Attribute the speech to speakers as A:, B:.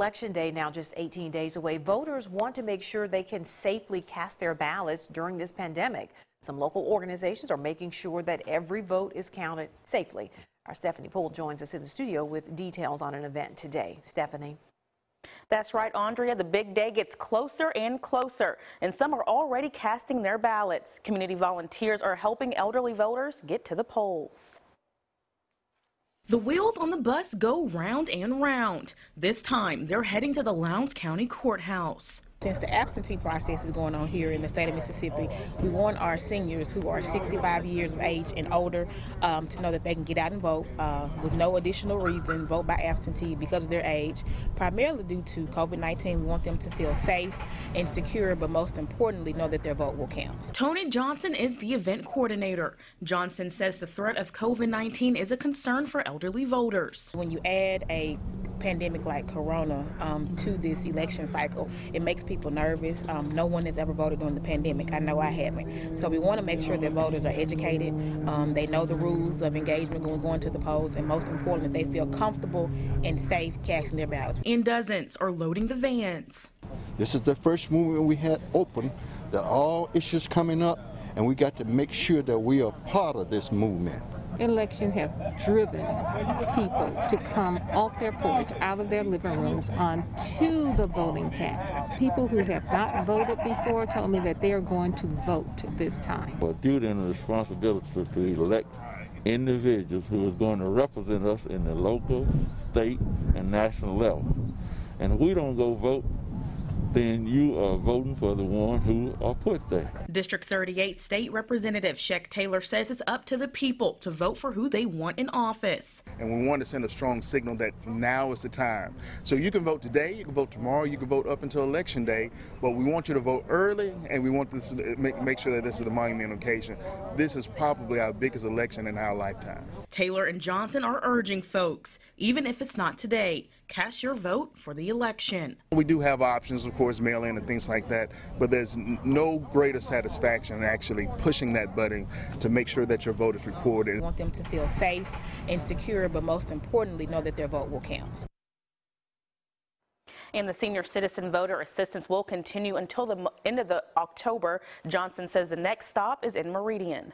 A: Election day now just 18 days away. Voters want to make sure they can safely cast their ballots during this pandemic. Some local organizations are making sure that every vote is counted safely. Our Stephanie Poole joins us in the studio with details on an event today. Stephanie.
B: That's right, Andrea. The big day gets closer and closer, and some are already casting their ballots. Community volunteers are helping elderly voters get to the polls.
C: The wheels on the bus go round and round. This time, they're heading to the Lowndes County Courthouse.
D: Since the absentee process is going on here in the state of Mississippi, we want our seniors who are 65 years of age and older to know that they can get out and vote with no additional reason, vote by absentee because of their age, primarily due to COVID-19. We want them to feel safe and secure, but most importantly, know that their vote will count.
C: Tony Johnson is the event coordinator. Johnson says the threat of COVID-19 is a concern for elderly voters.
D: When you add a pandemic like Corona to this election cycle, it makes people nervous. No one has ever voted during the pandemic. I know I haven't. So we want to make sure that voters are educated. They know the rules of engagement going to the polls, and most important, that they feel comfortable and safe casting their ballots.
C: And dozens are loading the vans.
E: This is the first movement we had open. There are all issues coming up, and we got to make sure that we are part of this movement.
F: Election has driven people to come off their porch, out of their living rooms, onto the voting path. People who have not voted before told me that they are going to vote this time.
G: A duty and a responsibility to elect individuals who is going to represent us in the local, state, and national level. And if we don't go vote, then you are voting for the one who are put there.
C: District 38 State Representative Sheck Taylor says it's up to the people to vote for who they want in office.
H: And we want to send a strong signal that now is the time. So you can vote today, you can vote tomorrow, you can vote up until Election Day, but we want you to vote early, and we want this to make sure that this is a monumental occasion. This is probably our biggest election in our lifetime.
C: Taylor and Johnson are urging folks, even if it's not today, cast your vote for the election.
H: We do have options, of course, mail-in and things like that, but there's no greater satisfaction in actually pushing that button to make sure that your vote is recorded.
D: We want them to feel safe and secure, but most importantly, know that their vote will count.
B: And the senior citizen voter assistance will continue until the end of October. Johnson says the next stop is in Meridian.